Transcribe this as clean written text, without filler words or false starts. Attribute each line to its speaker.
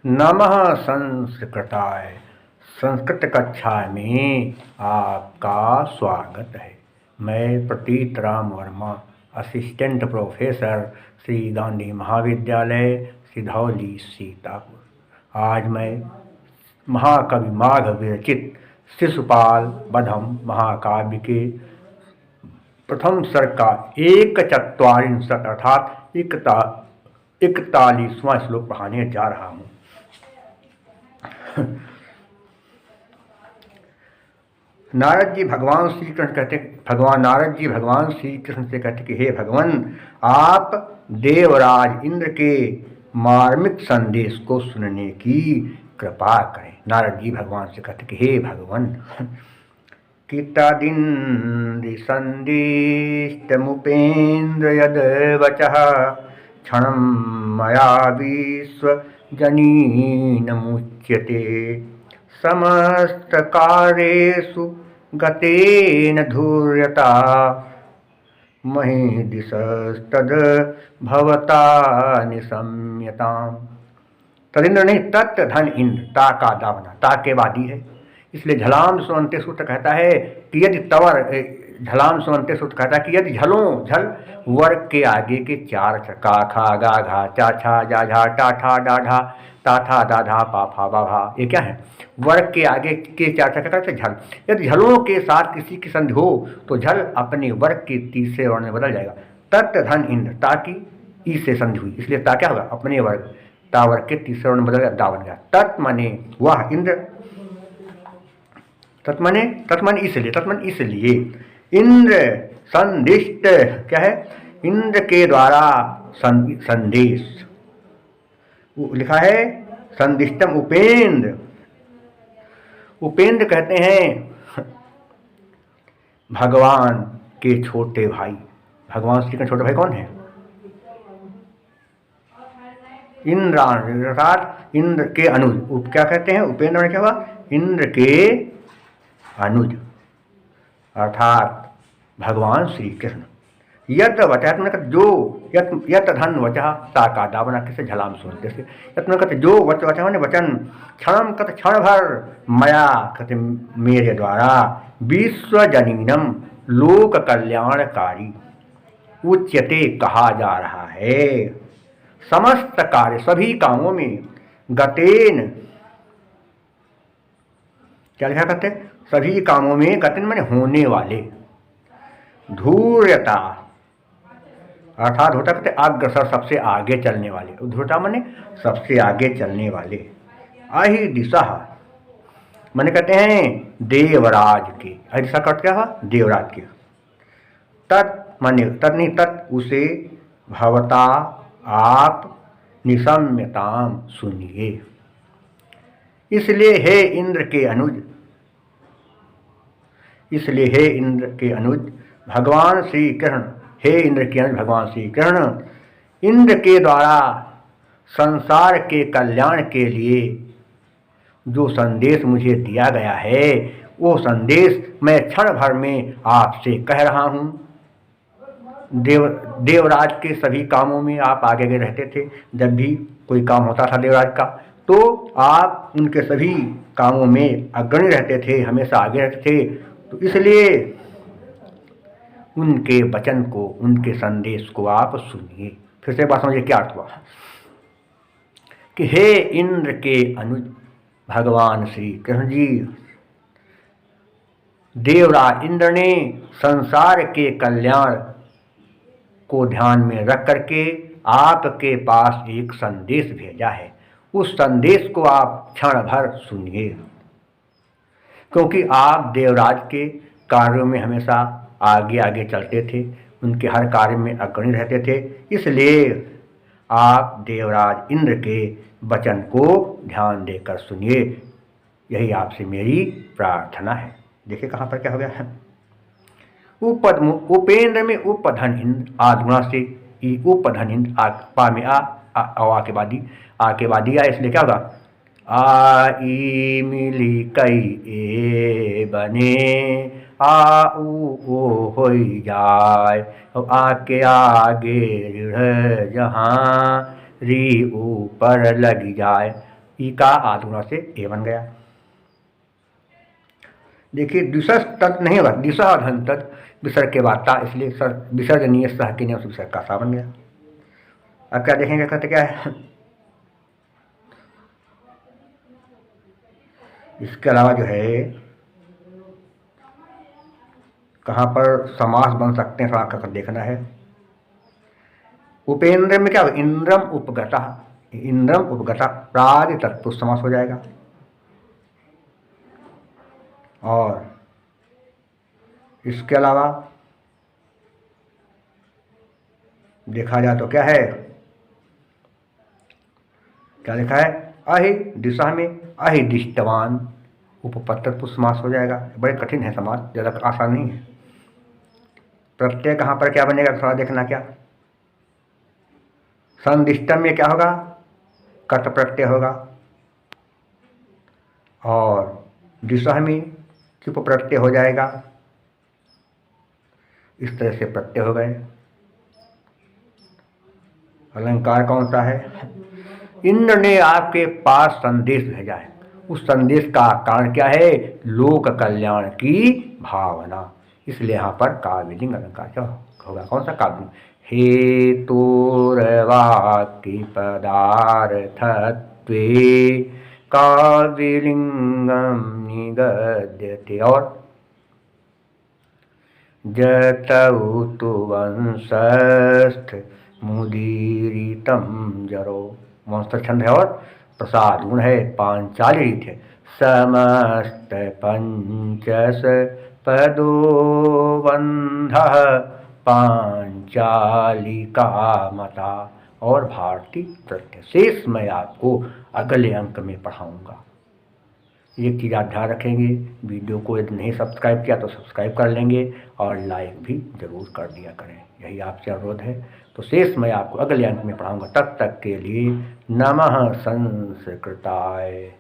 Speaker 1: नमः संस्कृताय। संस्कृत कक्षा में आपका स्वागत है। मैं प्रतीत राम वर्मा, असिस्टेंट प्रोफेसर, श्री गांधी महाविद्यालय, सिधौली, सीतापुर। आज मैं महाकवि माघ विरचित शिशुपाल बधम महाकाव्य के प्रथम सर्ग का 1/44 अर्थात 41वां श्लोक पढ़ाने जा रहा हूँ। नारद जी भगवान श्री कृष्ण कहते, नारद जी भगवान श्री कृष्ण से कहते कि हे भगवान, आप देवराज इंद्र के मार्मिक संदेश को सुनने की कृपा करें। नारद जी भगवान से कहते कि हे भगवान, कितादिन्द्रि संदिष्टमुपेन्द्र यद वचः क्षणं मया विश्वजनीनमुच्यते समस्तकार्येषु गतेन धूर्यता महीदिशस्तद् भवता निशम्यताम्। तदिंद्र नहीं, तत् धन इंद्र, ता का दावना, ता के वादी है, इसलिए झलाम सुनते सूत्र कहता है कि यदि तवर, झलाम सुनते सूत्र कहता है कि यदि झलों, झल वर्ग के आगे के चार का खा गा घा चा छा जा झा टा ठा डा ढा ता था दा धा पा फा बा भा, ये क्या है? वर्ग के आगे के चार कहता है झल। यदि झलों के साथ किसी की संधि हो तो झल अपने वर्ग के तीसरे वर्ण में बदल जाएगा। तत् धन इंद्र, ताकि ई से संधि हुई, इसलिए ता क्या होगा? अपने वर्ग, ता वर्ग के तीसरे वर्ण में बदल गया, दा बन गया। तत् माने वह इंद्र, तत्मने इसलिए इंद्र संदिष्ट क्या है? इंद्र के द्वारा संदेश लिखा है संदिष्टम उपेंद्र। उपेंद्र कहते हैं भगवान के छोटे भाई। भगवान श्री कृष्ण छोटे भाई कौन है? इंद्रान, अर्थात इंद्र के अनुज। क्या कहते हैं? उपेंद्र क्या हुआ? इंद्र के अनुज, अर्थात भगवान श्री कृष्ण। यत वचः, जो यत धन वचः, ता का दावना किसे झलाम सुनते से, कहते जो वचः माने वचन, क्षणम कहते क्षण भर, मया कहते मेरे द्वारा, विश्वजनीनम लोक कल्याणकारी, उच्यते कहा जा रहा है, समस्त कार्य सभी कामों में, गतेन क्या लिखा करते? सभी कामों में, गतिन माने होने वाले, धूर्यता अर्थात होता कहते अग्रसर, सबसे आगे चलने वाले, धूर्यता माने सबसे आगे चलने वाले, अहि दिशा माने कहते हैं देवराज के, अहि दिशा का क्या हुआ? देवराज के। तत् माने तत् नहीं, तत् उसे, भवता आप, निशम्यताम सुनिए, इसलिए हे इंद्र के अनुज, इसलिए हे इंद्र के अनुज भगवान श्री कृष्ण, हे इंद्र के अनुज भगवान श्री कृष्ण, इंद्र के द्वारा संसार के कल्याण के लिए जो संदेश मुझे दिया गया है, वो संदेश मैं क्षण भर में आपसे कह रहा हूँ। देवराज के सभी कामों में आप आगे आगे रहते थे। जब भी कोई काम होता था देवराज का, तो आप उनके सभी कामों में अग्रणी रहते थे, हमेशा आगे रहते थे। तो इसलिए उनके वचन को, उनके संदेश को आप सुनिए। फिर से बात समझिए क्या अर्थ हुआ कि हे इंद्र के अनुज भगवान श्री कृष्ण जी, देवराज इंद्र ने संसार के कल्याण को ध्यान में रख करके आपके पास एक संदेश भेजा है। उस संदेश को आप क्षण भर सुनिए, क्योंकि आप देवराज के कार्यों में हमेशा आगे आगे चलते थे, उनके हर कार्य में अग्रणी रहते थे। इसलिए आप देवराज इंद्र के वचन को ध्यान देकर सुनिए, यही आपसे मेरी प्रार्थना है। देखिए कहाँ पर क्या हो गया है? उपेंद्र में उपधन इंद्र, आधुना से उपधन इंद्र, पा में आ के बादी, आ के बादी आ, इसलिए क्या होगा? आई मिली कई ए बने, आ ओ होई जाए, आके आगे ऋढ़ जहाँ री ऊपर लगी जाए, ई का आधुना से ए बन गया। देखिए दिशस तत् नहीं होगा, दिशा धन तत् विसर्ग के बाद ता, इसलिए विसर्जनीय सह के नियम से विसर्ग का सा बन गया। अब क्या देखेंगे, कहते क्या है, इसके अलावा जो है कहाँ पर समास बन सकते हैं, थोड़ा कर देखना है। उपेंद्र में क्या होगा, इंद्रम उपगता, इंद्रम उपगता प्राग तत्पुरुष समास हो जाएगा। और इसके अलावा देखा जाए तो क्या है, क्या लिखा है, अहि दिशा में अहि दिष्टवान उपपत्तर पुरुष समास हो जाएगा। बड़े कठिन है समास, ज़्यादा आसान नहीं है। प्रत्यय कहाँ पर क्या बनेगा, थोड़ा देखना। क्या संदिष्टम में क्या होगा, कट प्रत्यय होगा। और दिशा में चुप प्रत्यय हो जाएगा। इस तरह से प्रत्यय हो गए। अलंकार कौन सा है, इंद्र ने आपके पास संदेश भेजा है, उस संदेश का कारण क्या है, लोक कल्याण की भावना, इसलिए यहाँ पर काव्यलिंग अलंकार क्या होगा, कौन सा काव्य, हेतुर्वाक्य पदार्थत्वे काव्यलिंगम निगद्यते। और जतौ तु वंशस्थ मुदीरितम जरो, वंश छंद है और प्रसाद गुण है, पांचाली रीत है। समस्त पंचस पदो बंध पांचालिका मता। और भारतीय तथ्य शेष मैं आपको अगले अंक में पढ़ाऊंगा। एक चीज़ आप ध्यान रखेंगे, वीडियो को यदि नहीं सब्सक्राइब किया तो सब्सक्राइब कर लेंगे और लाइक भी ज़रूर कर दिया करें, यही आपसे अनुरोध है। तो शेष मैं आपको अगले अंक में पढ़ाऊंगा, तब तक के लिए नमः संस्कृताय।